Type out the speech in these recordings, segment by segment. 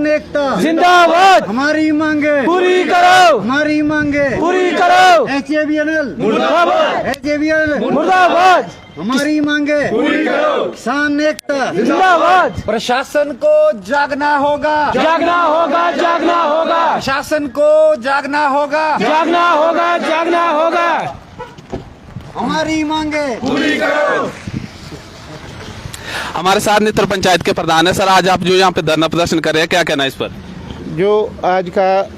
एकता जिंदाबाद। हमारी मांगे पूरी करो, हमारी मांगे पूरी करो। HABNL मुर्दाबाद, HABNL मुर्दाबाद। हमारी मांगे पूरी करो। किसान एकता जिंदाबाद। प्रशासन को जागना होगा, जागना होगा, जागना होगा, प्रशासन को जागना होगा, जागना होगा, जागना होगा। हमारी मांगे पूरी करो। हमारे साथ नेत्र पंचायत के प्रधान है। सर, आज आप जो यहाँ पे धरना प्रदर्शन कर रहे हैं, क्या कहना है इस पर? जो आज का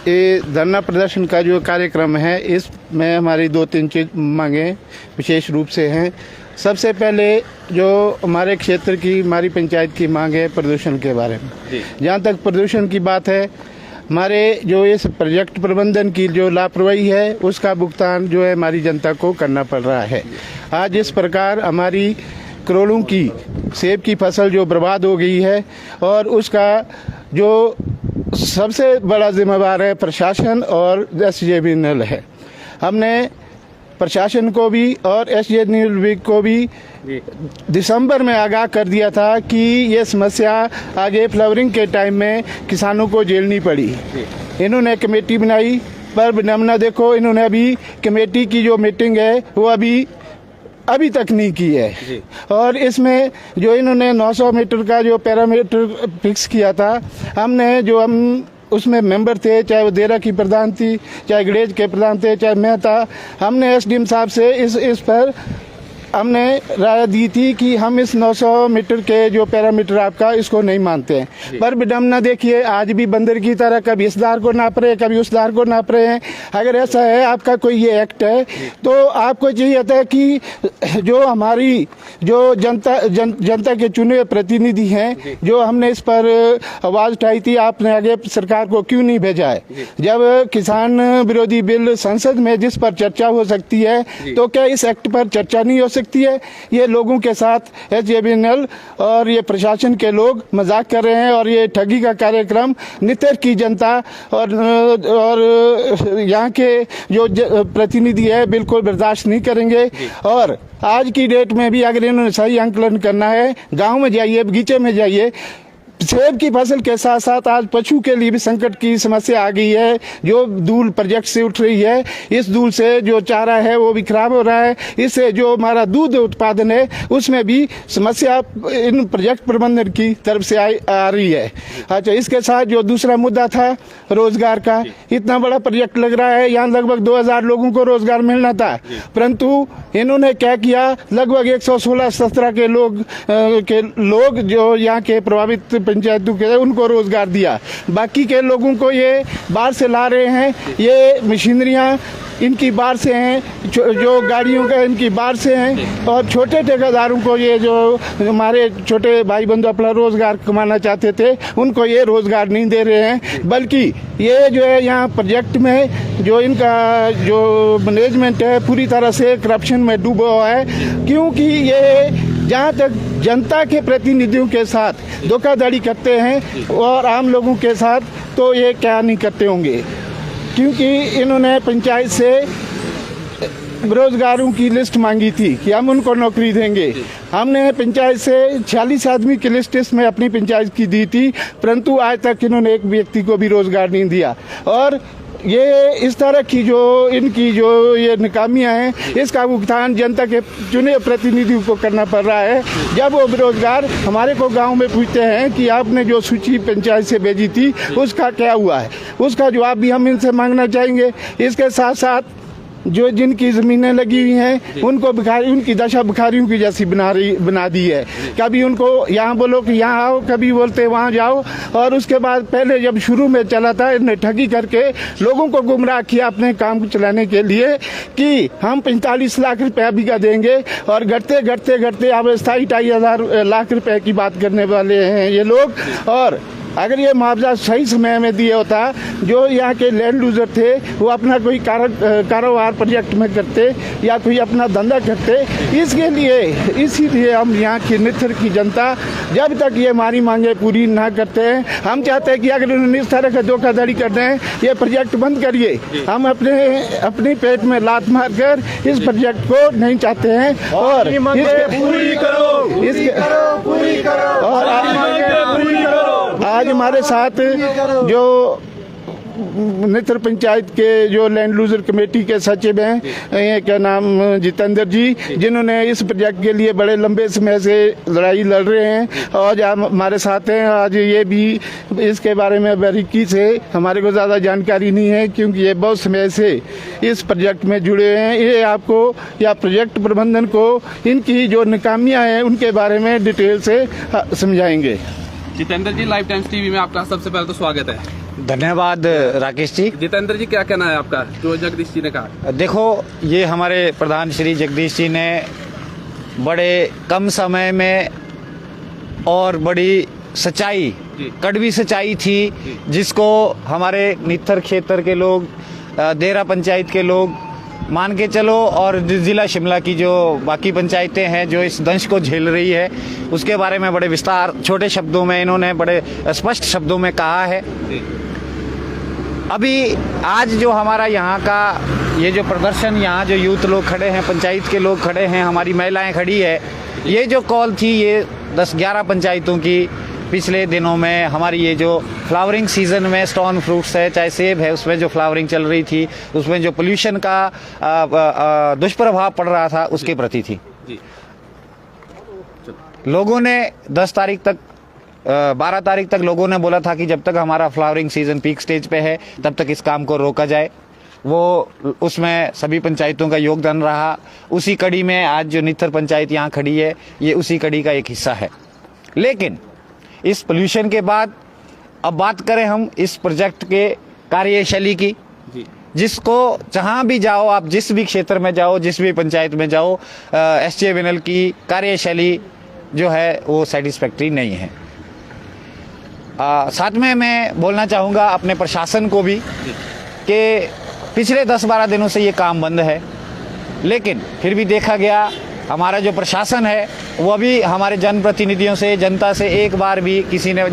ये धरना प्रदर्शन का जो कार्यक्रम है, इसमें हमारी 2-3 चीज मांगे विशेष रूप से हैं। सबसे पहले जो हमारे क्षेत्र की, हमारी पंचायत की मांग है प्रदूषण के बारे में। जहाँ तक प्रदूषण की बात है, हमारे जो इस प्रोजेक्ट प्रबंधन की जो लापरवाही है, उसका भुगतान जो है हमारी जनता को करना पड़ रहा है। आज इस प्रकार हमारी करोड़ों की सेब की फसल जो बर्बाद हो गई है, और उसका जो सबसे बड़ा जिम्मेवार है प्रशासन और HABNL है। हमने प्रशासन को भी और HABNL को भी दिसंबर में आगाह कर दिया था कि ये समस्या आगे फ्लावरिंग के टाइम में किसानों को झेलनी पड़ी। इन्होंने कमेटी बनाई, पर विडम्बना देखो, इन्होंने अभी कमेटी की जो मीटिंग है वो अभी तक नहीं की है। और इसमें जो इन्होंने 900 मीटर का जो पैरामीटर फिक्स किया था, हम उसमें मेंबर थे, चाहे वो देरा की प्रधान थी, चाहे गणेश के प्रधान थे, चाहे मैं था। हमने SDM साहब से इस पर हमने राय दी थी कि हम इस 900 मीटर के जो पैरामीटर आपका इसको नहीं मानते हैं। पर विडम्बना देखिए, आज भी बंदर की तरह कभी इस धार को नाप रहे हैं, कभी उस धार को नाप रहे हैं। अगर ऐसा है आपका कोई ये एक्ट है, तो आपको चाहिए था कि जो हमारी जो जनता के चुने हुए प्रतिनिधि हैं, जो हमने इस पर आवाज उठाई थी, आपने आगे सरकार को क्यों नहीं भेजा है? जब किसान विरोधी बिल संसद में जिस पर चर्चा हो सकती है, तो क्या इस एक्ट पर चर्चा नहीं हो सकती है? ये लोगों के साथ HABNL और ये प्रशासन के लोग मजाक कर रहे हैं, और ये ठगी का कार्यक्रम नितर की जनता और यहाँ के जो प्रतिनिधि है बिल्कुल बर्दाश्त नहीं करेंगे। और आज की डेट में भी अगर इन्होंने सही आंकलन करना है, गांव में जाइए, बगीचे में जाइए, सेब की फसल के साथ साथ आज पशु के लिए भी संकट की समस्या आ गई है। जो धूल प्रोजेक्ट से उठ रही है, इस धूल से जो चारा है वो भी खराब हो रहा है। इससे जो हमारा दूध उत्पादन है उसमें भी समस्या इन प्रोजेक्ट प्रबंधन की तरफ से आ रही है। अच्छा, इसके साथ जो दूसरा मुद्दा था रोजगार का, इतना बड़ा प्रोजेक्ट लग रहा है, यहाँ लगभग 2000 लोगों को रोजगार मिलना था, परंतु इन्होंने क्या किया, लगभग 116-17 के लोग जो यहाँ के प्रभावित पंचायतों के उनको रोजगार दिया। बाकी के लोगों को ये बाहर से ला रहे हैं, ये मशीनरियाँ इनकी बाहर से हैं, जो गाड़ियों का इनकी बाहर से हैं, और छोटे ठेकेदारों को, ये जो हमारे छोटे भाई बंधु अपना रोजगार कमाना चाहते थे, उनको ये रोजगार नहीं दे रहे हैं। बल्कि ये जो है यहाँ प्रोजेक्ट में जो इनका जो मैनेजमेंट है पूरी तरह से करप्शन में डूबा हुआ है, क्योंकि ये जहाँ तक जनता के प्रतिनिधियों के साथ धोखाधड़ी करते हैं और आम लोगों के साथ, तो ये क्या नहीं करते होंगे। क्योंकि इन्होंने पंचायत से बेरोजगारों की लिस्ट मांगी थी कि हम उनको नौकरी देंगे। हमने पंचायत से 46 आदमी की लिस्ट इसमें अपनी पंचायत की दी थी, परंतु आज तक इन्होंने एक व्यक्ति को भी रोजगार नहीं दिया। और ये इस तरह की जो इनकी जो ये नाकामियां हैं, इसका भुगतान जनता के चुने प्रतिनिधियों को करना पड़ रहा है। जब वो बेरोजगार हमारे को गांव में पूछते हैं कि आपने जो सूची पंचायत से भेजी थी उसका क्या हुआ है, उसका जवाब भी हम इनसे मांगना चाहेंगे। इसके साथ साथ जो जिनकी ज़मीनें लगी हुई हैं उनको उनकी दशा भिखारियों की जैसी बना दी है। कभी उनको यहाँ बोलो कि यहाँ आओ, कभी बोलते वहाँ जाओ। और उसके बाद पहले जब शुरू में चला था, इन्हें ठगी करके लोगों को गुमराह किया अपने काम को चलाने के लिए कि हम 45 लाख रुपया बीघा देंगे, और घटते घटते घटते अब 27-28 लाख रुपए की बात करने वाले हैं ये लोग। और अगर ये मुआवजा सही समय में दिया होता, जो यहाँ के लैंड लूजर थे वो अपना कोई कारोबार प्रोजेक्ट में करते या कोई अपना धंधा करते। इसीलिए हम यहाँ की निथर की जनता जब तक ये हमारी मांगे पूरी ना करते हैं, हम चाहते हैं कि अगर उन्होंने इस तरह का धोखाधड़ी करते हैं, ये प्रोजेक्ट बंद करिए। हम अपने पेट में लात मार कर इस प्रोजेक्ट को नहीं चाहते हैं। और पूरी करो, पूरी करो, पूरी करो, और आज हमारे साथ जो नेत्र पंचायत के जो लैंड लूजर कमेटी के सचिव हैं, ये क्या नाम, जितेंद्र जी, जिन्होंने इस प्रोजेक्ट के लिए बड़े लंबे समय से लड़ाई लड़ रहे हैं, और हमारे साथ हैं। आज ये भी इसके बारे में बारीकी से हमारे को ज़्यादा जानकारी नहीं है, क्योंकि ये बहुत समय से इस प्रोजेक्ट में जुड़े हैं। ये आपको या प्रोजेक्ट प्रबंधन को इनकी जो नाकामियाँ हैं उनके बारे में डिटेल से समझाएंगे। जितेंद्र जी, लाइव टाइम्स टीवी में आपका सबसे पहले तो स्वागत है। धन्यवाद राकेश जी। जितेंद्र जी, क्या कहना है आपका जो जगदीश जी ने कहा? देखो, ये हमारे प्रधान श्री जगदीश जी ने बड़े कम समय में और बड़ी सच्चाई, कड़वी सच्चाई थी, जिसको हमारे नित्थर क्षेत्र के लोग, देरा पंचायत के लोग मान के चलो, और जिला शिमला की जो बाकी पंचायतें हैं जो इस दंश को झेल रही है, उसके बारे में बड़े विस्तार, छोटे शब्दों में इन्होंने बड़े स्पष्ट शब्दों में कहा है। अभी आज जो हमारा यहाँ का ये जो प्रदर्शन, यहाँ जो यूथ लोग खड़े हैं, पंचायत के लोग खड़े हैं, हमारी महिलाएं खड़ी है, ये जो कॉल थी ये 10-11 पंचायतों की पिछले दिनों में, हमारी ये जो फ्लावरिंग सीजन में स्टोन फ्रूट्स है, चाहे सेब है, उसमें जो फ्लावरिंग चल रही थी, उसमें जो पोल्यूशन का दुष्प्रभाव पड़ रहा था, उसके प्रति थी। लोगों ने 10 तारीख तक, 12 तारीख तक लोगों ने बोला था कि जब तक हमारा फ्लावरिंग सीजन पीक स्टेज पे है तब तक इस काम को रोका जाए। वो उसमें सभी पंचायतों का योगदान रहा। उसी कड़ी में आज जो नित्थर पंचायत यहाँ खड़ी है, ये उसी कड़ी का एक हिस्सा है। लेकिन इस पोल्यूशन के बाद अब बात करें हम इस प्रोजेक्ट के कार्यशैली की, जिसको जहाँ भी जाओ आप, जिस भी क्षेत्र में जाओ, जिस भी पंचायत में जाओ, SJVNL की कार्यशैली जो है वो सेटिस्फैक्ट्री नहीं है। साथ में मैं बोलना चाहूँगा अपने प्रशासन को भी कि पिछले 10-12 दिनों से ये काम बंद है, लेकिन फिर भी देखा गया हमारा जो प्रशासन है वो भी हमारे जनप्रतिनिधियों से, जनता से एक बार भी किसी ने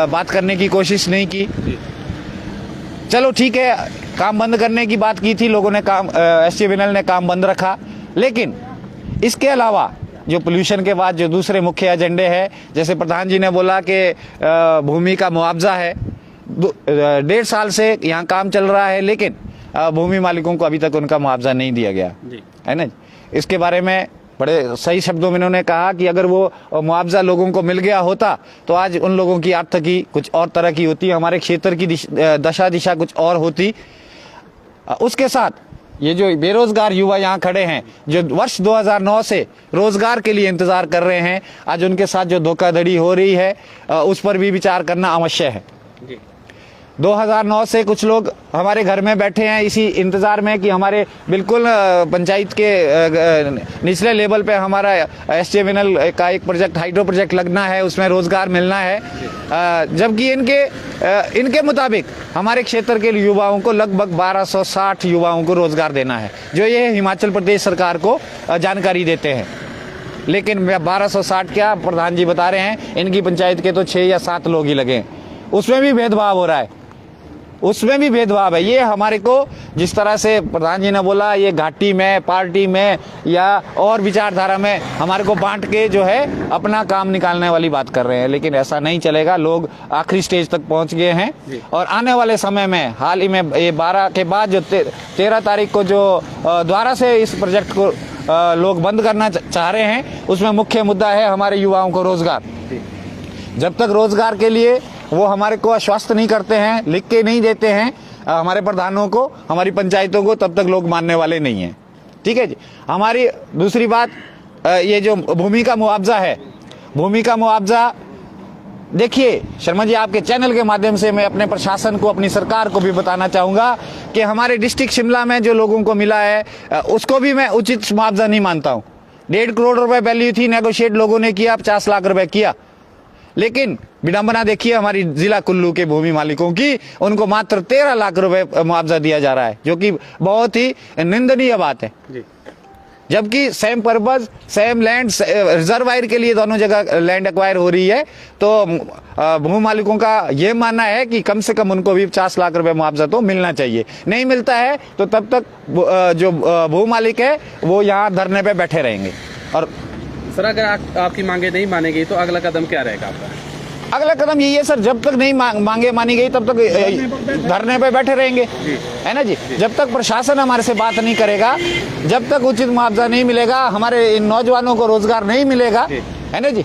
बात करने की कोशिश नहीं की। चलो ठीक है, काम बंद करने की बात की थी लोगों ने, काम SJVNL ने काम बंद रखा, लेकिन इसके अलावा जो पोल्यूशन के बाद जो दूसरे मुख्य एजेंडे हैं, जैसे प्रधान जी ने बोला कि भूमि का मुआवजा है, 1.5 साल से यहाँ काम चल रहा है, लेकिन भूमि मालिकों को अभी तक उनका मुआवजा नहीं दिया गया है ना। इसके बारे में बड़े सही शब्दों में इन्होंने कहा कि अगर वो मुआवजा लोगों को मिल गया होता तो आज उन लोगों की आर्थिकी कुछ और तरह की होती, हमारे क्षेत्र की दशा दिशा कुछ और होती। उसके साथ ये जो बेरोजगार युवा यहाँ खड़े हैं, जो वर्ष 2009 से रोजगार के लिए इंतजार कर रहे हैं, आज उनके साथ जो धोखाधड़ी हो रही है उस पर भी विचार करना आवश्यक है। 2009 से कुछ लोग हमारे घर में बैठे हैं इसी इंतजार में कि हमारे बिल्कुल पंचायत के निचले लेवल पे हमारा SJVNL का एक प्रोजेक्ट, हाइड्रो प्रोजेक्ट लगना है, उसमें रोजगार मिलना है, जबकि इनके मुताबिक हमारे क्षेत्र के युवाओं को लगभग 1260 युवाओं को रोजगार देना है, जो ये हिमाचल प्रदेश सरकार को जानकारी देते हैं। लेकिन 1260 क्या, प्रधान जी बता रहे हैं इनकी पंचायत के तो 6 या 7 लोग ही लगे, उसमें भी भेदभाव हो रहा है, उसमें भी भेदभाव है। ये हमारे को जिस तरह से प्रधान जी ने बोला, ये घाटी में, पार्टी में या और विचारधारा में हमारे को बांट के जो है अपना काम निकालने वाली बात कर रहे हैं, लेकिन ऐसा नहीं चलेगा। लोग आखिरी स्टेज तक पहुंच गए हैं और आने वाले समय में, हाल ही में ये 12 के बाद जो 13 तारीख को जो द्वारा से इस प्रोजेक्ट को लोग बंद करना चाह रहे हैं, उसमें मुख्य मुद्दा है हमारे युवाओं को रोजगार। जब तक रोजगार के लिए वो हमारे को आश्वस्त नहीं करते हैं, लिख के नहीं देते हैं हमारे प्रधानों को, हमारी पंचायतों को, तब तक लोग मानने वाले नहीं हैं। ठीक है जी। हमारी दूसरी बात, ये जो भूमि का मुआवजा है, भूमि का मुआवजा देखिए शर्मा जी, आपके चैनल के माध्यम से मैं अपने प्रशासन को, अपनी सरकार को भी बताना चाहूँगा कि हमारे डिस्ट्रिक्ट शिमला में जो लोगों को मिला है उसको भी मैं उचित मुआवजा नहीं मानता हूँ। 1.5 करोड़ रुपए वैल्यू थी, नेगोशिएट लोगों ने किया, 50 लाख रुपए किया, लेकिन विडंबना देखिए हमारी जिला कुल्लू के भूमि मालिकों की, उनको मात्र 13 लाख रुपए मुआवजा दिया जा रहा है, जो कि बहुत ही निंदनीय बात है। जबकि same purpose, same land, reservoir के लिए दोनों जगह लैंड एक्वायर हो रही है, तो भूमि मालिकों का ये मानना है कि कम से कम उनको भी 50 लाख रुपए मुआवजा तो मिलना चाहिए। नहीं मिलता है तो तब तक जो भूमि मालिक है वो यहाँ धरने पे बैठे रहेंगे। और सर, अगर आपकी मांगे नहीं मानेगी तो अगला कदम क्या रहेगा आपका? अगला कदम यही है सर, जब तक नहीं मांगे मानी गई तब तक धरने पे बैठे रहेंगे, है ना जी। जब तक प्रशासन हमारे से बात नहीं करेगा, जब तक उचित मुआवजा नहीं मिलेगा, हमारे इन नौजवानों को रोजगार नहीं मिलेगा, है ना जी।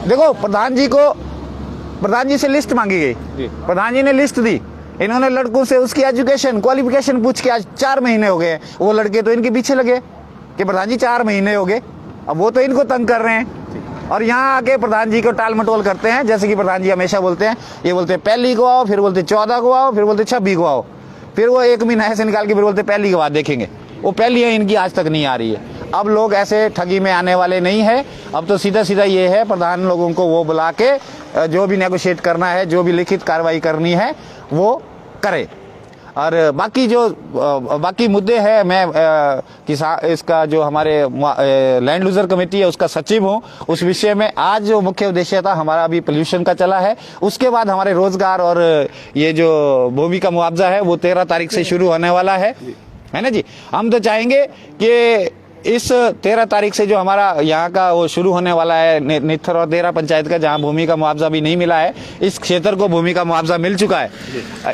देखो प्रधान जी से लिस्ट मांगी गई, प्रधान जी ने लिस्ट दी, इन्होंने लड़कों से उसकी एजुकेशन क्वालिफिकेशन पूछ के आज 4 महीने हो गए। वो लड़के तो इनके पीछे लगे कि प्रधान जी 4 महीने हो गए, अब वो तो इनको तंग कर रहे हैं और यहाँ आके प्रधान जी को टाल मटोल करते हैं। जैसे कि प्रधान जी हमेशा बोलते हैं, ये बोलते हैं पहली को आओ, फिर बोलते 14 को आओ, फिर बोलते 26 को आओ, फिर वो 1 महीना ऐसे निकाल के फिर बोलते पहली के बाद देखेंगे। वो पहली है इनकी आज तक नहीं आ रही है। अब लोग ऐसे ठगी में आने वाले नहीं है। अब तो सीधा सीधा ये है, प्रधान लोगों को वो बुला के जो भी नेगोशिएट करना है, जो भी लिखित कार्रवाई करनी है वो करे। और बाकी मुद्दे हैं, मैं इसका जो हमारे लैंड लूजर कमेटी है उसका सचिव हूँ। उस विषय में आज जो मुख्य उद्देश्य था हमारा अभी पोल्यूशन का चला है, उसके बाद हमारे रोजगार और ये जो भूमि का मुआवजा है वो 13 तारीख से शुरू होने वाला है ना जी। हम तो चाहेंगे कि इस 13 तारीख से जो हमारा यहाँ का वो शुरू होने वाला है नित्थर और देरा पंचायत का, जहाँ भूमि का मुआवजा भी नहीं मिला है, इस क्षेत्र को भूमि का मुआवजा मिल चुका है।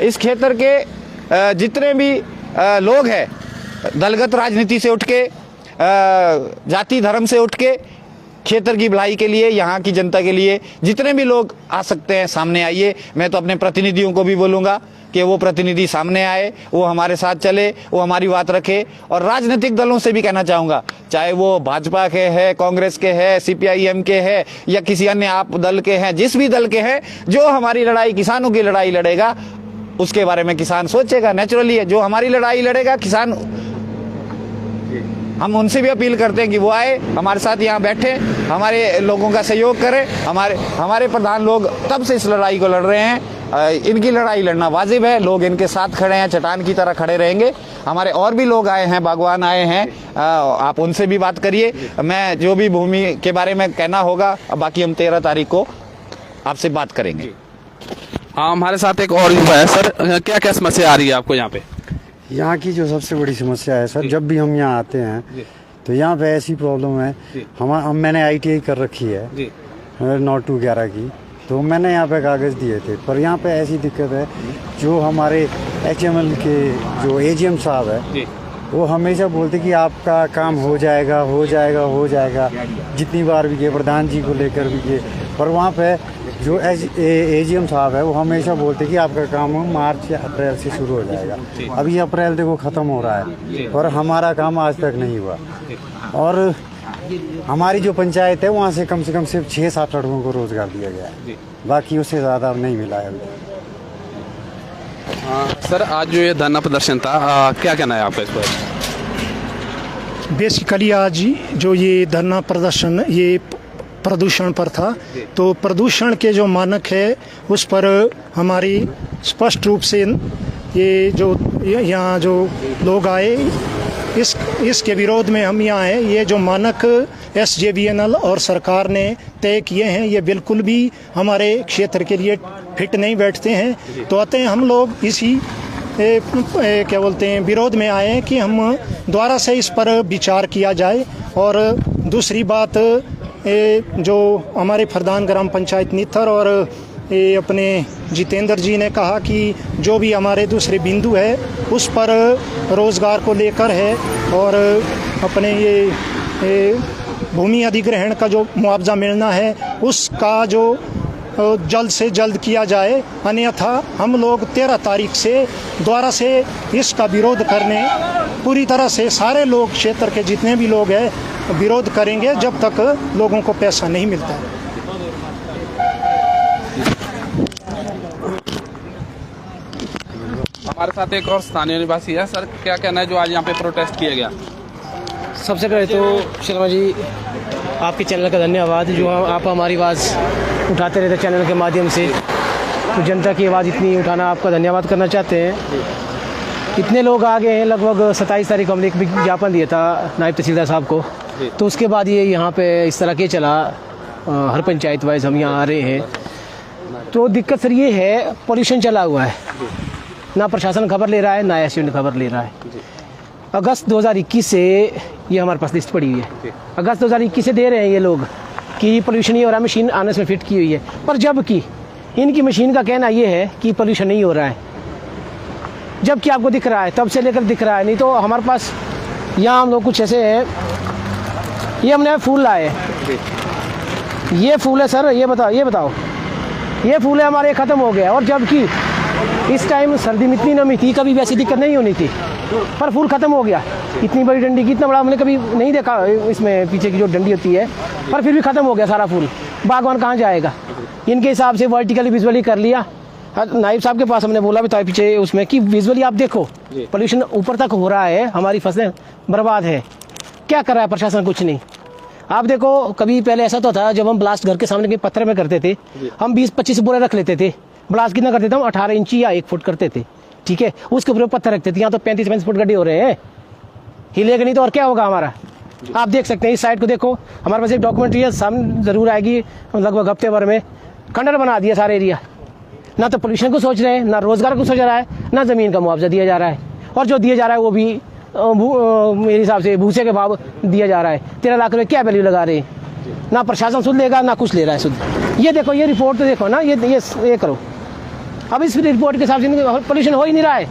इस क्षेत्र के जितने भी लोग हैं दलगत राजनीति से उठ के, जाति धर्म से उठ के, क्षेत्र की भलाई के लिए, यहाँ की जनता के लिए जितने भी लोग आ सकते हैं सामने आइए। मैं तो अपने प्रतिनिधियों को भी बोलूँगा कि वो प्रतिनिधि सामने आए, वो हमारे साथ चले, वो हमारी बात रखे। और राजनीतिक दलों से भी कहना चाहूँगा, चाहे वो भाजपा के है, कांग्रेस के है, CPIM के है या किसी अन्य आप दल के हैं, जिस भी दल के हैं, जो हमारी लड़ाई किसानों की लड़ाई लड़ेगा उसके बारे में किसान सोचेगा। नेचुरली है, जो हमारी लड़ाई लड़ेगा किसान, हम उनसे भी अपील करते हैं कि वो आए, हमारे साथ यहाँ बैठे, हमारे लोगों का सहयोग करें। हमारे प्रधान लोग तब से इस लड़ाई को लड़ रहे हैं, इनकी लड़ाई लड़ना वाजिब है। लोग इनके साथ खड़े हैं, चट्टान की तरह खड़े रहेंगे। हमारे और भी लोग आए हैं, बागवान आए हैं, आप उनसे भी बात करिए। मैं जो भी भूमि के बारे में कहना होगा, बाकी हम 13 तारीख को आपसे बात करेंगे। हाँ, हमारे साथ एक और युवा है सर, क्या क्या समस्या आ रही है आपको यहाँ पे? यहाँ की जो सबसे बड़ी समस्या है सर, जब भी हम यहाँ आते हैं तो यहाँ पे ऐसी प्रॉब्लम है। मैंने ITI कर रखी है 9 to 11 की, तो मैंने यहाँ पे कागज़ दिए थे, पर यहाँ पे ऐसी दिक्कत है, जो हमारे HML के जो AGM साहब है वो हमेशा बोलते कि आपका काम हो जाएगा, हो जाएगा, हो जाएगा। जितनी बार भी गए, प्रधान जी को लेकर भी गए, पर वहाँ पे जो AGM साहब है वो हमेशा बोलते कि आपका काम मार्च या अप्रैल से शुरू हो जाएगा। अभी अप्रैल देखो ख़त्म हो रहा है और हमारा काम आज तक नहीं हुआ। और हमारी जो पंचायत है वहाँ से कम सिर्फ 6-7 लड़कों को रोजगार दिया गया है, बाकी उससे ज़्यादा नहीं मिला है अभी। सर, आज जो ये धरना प्रदर्शन था, क्या कहना है आपका इस पर? बेसिकली आज जो ये धरना प्रदर्शन ये प्रदूषण पर था, तो प्रदूषण के जो मानक है उस पर हमारी स्पष्ट रूप से ये जो यहाँ जो लोग आए इसके विरोध में हम यहाँ हैं। ये जो मानक SJVNL और सरकार ने तय किए हैं ये बिल्कुल भी हमारे क्षेत्र के लिए फिट नहीं बैठते हैं। तो अतः हम लोग इसी क्या बोलते हैं विरोध में आए हैं कि हम दोबारा से इस पर विचार किया जाए। और दूसरी बात, जो हमारे प्रधान ग्राम पंचायत नित्थर और ये अपने जितेंद्र जी ने कहा कि जो भी हमारे दूसरे बिंदु है उस पर रोज़गार को लेकर है और अपने ये भूमि अधिग्रहण का जो मुआवजा मिलना है उसका जो जल्द से जल्द किया जाए, अन्यथा हम लोग 13 तारीख से दोबारा से इसका विरोध करने पूरी तरह से सारे लोग, क्षेत्र के जितने भी लोग हैं, विरोध करेंगे जब तक लोगों को पैसा नहीं मिलता। हमारे साथ एक और स्थानीय निवासी है। सर, क्या कहना है जो आज यहाँ पे प्रोटेस्ट किया गया? सबसे पहले तो शर्मा जी, आपके चैनल का धन्यवाद, जो आप हमारी आवाज़ उठाते रहते चैनल के माध्यम से। तो जनता की आवाज़ इतनी उठाना, आपका धन्यवाद करना चाहते हैं। इतने लोग आ गए हैं, लगभग 27 तारीख को हमने एक विज्ञापन दिया था नायब तहसीलदार साहब को, तो उसके बाद ये यहाँ पे इस तरह के चला, हर पंचायत वाइज हम यहाँ आ रहे हैं। तो दिक्कत सर ये है, पॉल्यूशन चला हुआ है, ना प्रशासन खबर ले रहा है, ना एसडीएम खबर ले रहा है। अगस्त 2021 से ये हमारे पास लिस्ट पड़ी हुई है। अगस्त 2021 से दे रहे हैं ये लोग कि पोल्यूशन ही हो रहा है, मशीन आने से फिट की हुई है, पर जबकि इनकी मशीन का कहना ये है कि पोल्यूशन नहीं हो रहा है, जबकि आपको दिख रहा है, तब से लेकर दिख रहा है। नहीं तो हमारे पास यहाँ हम लोग कुछ ऐसे हैं, ये हमने फूल लाए हैं, ये फूल है सर, ये बताओ ये फूल है हमारे ख़त्म हो गया। और जबकि इस टाइम सर्दी में इतनी नमी थी, कभी वैसी दिक्कत नहीं होनी थी, पर फूल ख़त्म हो गया। इतनी बड़ी डंडी की, इतना बड़ा हमने कभी नहीं देखा इसमें, पीछे की जो डंडी होती है, पर फिर भी ख़त्म हो गया सारा फूल। बागवान कहाँ जाएगा? इनके हिसाब से वर्टिकली विजुअली कर लिया। नाइब साहब के पास हमने बोला भी था पीछे उसमें कि विजुअली आप देखो, पोल्यूशन ऊपर तक हो रहा है, हमारी फसलें बर्बाद है। क्या कर रहा है प्रशासन? कुछ नहीं। आप देखो, कभी पहले ऐसा तो था, जब हम ब्लास्ट घर के सामने के पत्थर में करते थे, हम 20-25 बोरे रख लेते थे। ब्लास्ट कितना करते थे हम? 18 इंची या 1 फुट करते थे, ठीक है, उसके ऊपर पत्थर रखते थे। यहाँ तो 35-35 फुट गड्ढे हो रहे हैं, हिलेगा नहीं तो और क्या होगा हमारा? आप देख सकते हैं, इस साइड को देखो, हमारे पास एक डॉक्यूमेंट्री है, सामने जरूर आएगी लगभग हफ्ते भर में। खंडर बना दिया सारा एरिया, ना तो पोल्यूशन को सोच रहे हैं, ना रोजगार को सोच रहा है, ना जमीन का मुआवजा दिया जा रहा है। और जो दिया जा रहा है वो भी मेरे हिसाब से भूसे के भाव दिया जा रहा है। 13 लाख रुपए क्या वैल्यू लगा रहे हैं? ना प्रशासन सुध लेगा, ना कुछ ले रहा है सुध। ये देखो, ये रिपोर्ट तो देखो ना, ये करो। अब इस रिपोर्ट के हिसाब से पोल्यूशन हो ही नहीं रहा है,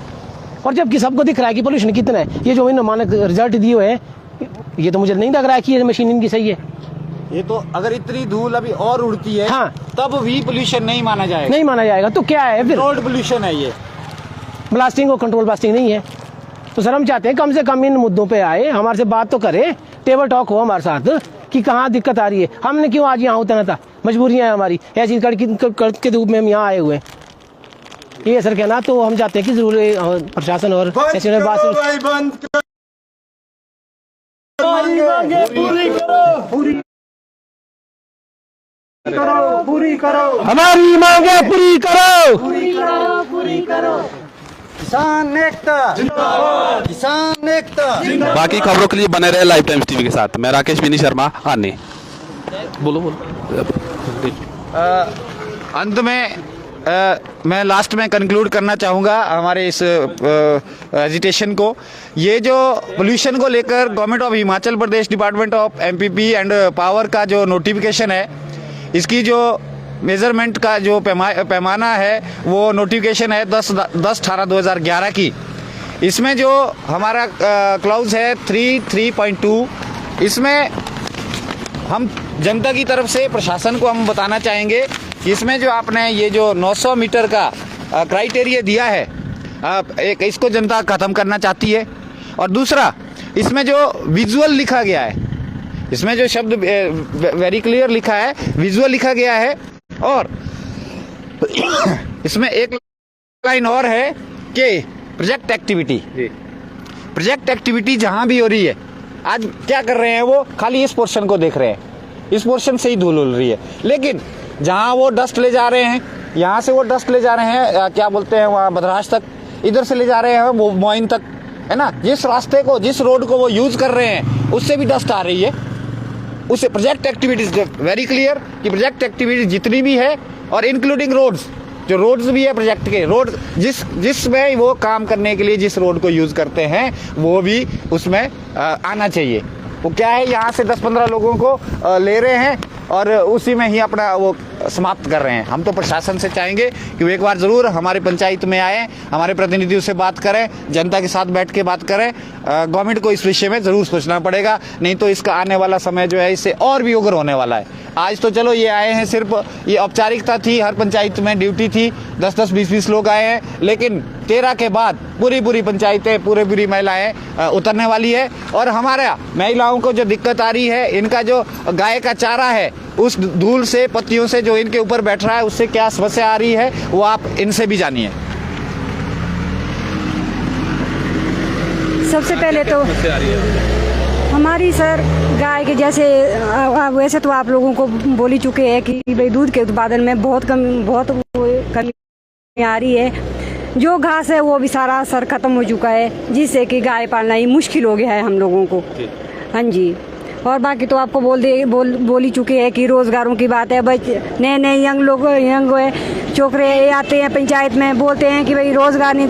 और जबकि सबको दिख रहा है कि पोल्यूशन कितना है। ये जो इन मानक रिजल्ट दिए हुए हैं, ये तो मुझे नहीं लग रहा है कि ये मशीन इनकी सही है। ये तो अगर इतनी धूल अभी और उड़ती है, हाँ, तब भी पोल्यूशन नहीं माना जाएगा। नहीं माना जाएगा तो क्या है फिर? रोड पोल्यूशन है ये, ब्लास्टिंग और कंट्रोल ब्लास्टिंग नहीं है। तो सर हम चाहते हैं कम से कम इन मुद्दों पे आए, हमारे से बात तो करे, टेबल टॉक हो हमारे साथ कि कहाँ दिक्कत आ रही है। हमने क्यों आज यहाँ उतरना था? मजबूरियाँ हैं हमारी, ऐसी कर्ज के रूप में हम यहाँ आए हुए हैं। ये सर कहना, तो हम चाहते हैं कि जरूर प्रशासन और ऐसे बात पूरी करो, हमारी मांगे पूरी करो, पूरी करो। किसान एकता जिंदाबाद, किसान एकता। बाकी खबरों के लिए बने रहे लाइव टाइम्स टीवी के साथ। मैं राकेश विनी शर्मा, आने बोलो। अंत में मैं लास्ट में कंक्लूड करना चाहूँगा हमारे इस एजिटेशन को। ये जो पोल्यूशन को लेकर government of Himachal Pradesh, department of MPP and power का जो नोटिफिकेशन है, इसकी जो मेजरमेंट का जो पैमाना है, वो नोटिफिकेशन है 10/18/2011 की। इसमें जो हमारा क्लाउज है 3.2, इसमें हम जनता की तरफ से प्रशासन को हम बताना चाहेंगे कि इसमें जो आपने ये जो 900 मीटर का क्राइटेरिया दिया है, एक इसको जनता खत्म करना चाहती है। और दूसरा, इसमें जो विजुअल लिखा गया है, इसमें जो शब्द वेरी क्लियर लिखा है, विजुअल लिखा गया है। और इसमें एक लाइन और है कि प्रोजेक्ट एक्टिविटी जहां भी हो रही है, आज क्या कर रहे हैं वो खाली इस पोर्शन को देख रहे हैं, इस पोर्शन से ही धूल उड़ रही है। लेकिन जहां वो डस्ट ले जा रहे हैं, यहाँ से वो डस्ट ले जा रहे हैं, क्या बोलते हैं वहाँ बदराश तक, इधर से ले जा रहे हैं वो मोइन तक, है ना, जिस रास्ते को, जिस रोड को वो यूज कर रहे हैं, उससे भी डस्ट आ रही है। उसे प्रोजेक्ट एक्टिविटीज वेरी क्लियर कि प्रोजेक्ट एक्टिविटीज जितनी भी है, और इंक्लूडिंग रोड्स, जो रोड्स भी है प्रोजेक्ट के, रोड जिसमें वो काम करने के लिए जिस रोड को यूज करते हैं, वो भी उसमें आना चाहिए। वो क्या है, यहाँ से 10-15 लोगों को ले रहे हैं और उसी में ही अपना वो समाप्त कर रहे हैं। हम तो प्रशासन से चाहेंगे कि वो एक बार ज़रूर हमारे पंचायत में आए, हमारे प्रतिनिधियों से बात करें, जनता के साथ बैठ के बात करें। गवर्नमेंट को इस विषय में ज़रूर सोचना पड़ेगा, नहीं तो इसका आने वाला समय जो है इससे और भी उग्र होने वाला है। आज तो चलो ये आए हैं, सिर्फ ये औपचारिकता थी, हर पंचायत में ड्यूटी थी, 10-10, 20-20 लोग आए हैं, लेकिन 13 के बाद पूरी पंचायतें, पूरी महिलाएं उतरने वाली है। और हमारा महिलाओं को जो दिक्कत आ रही है, इनका जो गाय का चारा है, उस धूल से, पत्तियों से जो इनके ऊपर बैठ रहा है, उससे क्या समस्या आ रही है, वो आप इनसे भी जानिए। सबसे पहले तो हमारी सर गाय के जैसे, वैसे तो आप लोगों को बोल ही चुके हैं कि भाई दूध के उत्पादन में बहुत कमी आ रही है। जो घास है वो भी सारा सर खत्म हो चुका है, जिससे कि गाय पालना ही मुश्किल हो गया है हम लोगों को। हाँ जी, और बाकी तो आपको बोल ही चुके हैं कि रोज़गारों की बात है। नए यंग लोग, छोकरे आते हैं पंचायत में, बोलते हैं कि भाई रोज़गार नहीं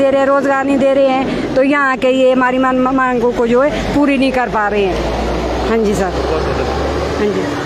दे रहे हैं, तो यहाँ आके ये हमारी मांगों को जो है पूरी नहीं कर पा रहे हैं। हाँ जी सर, हाँ जी।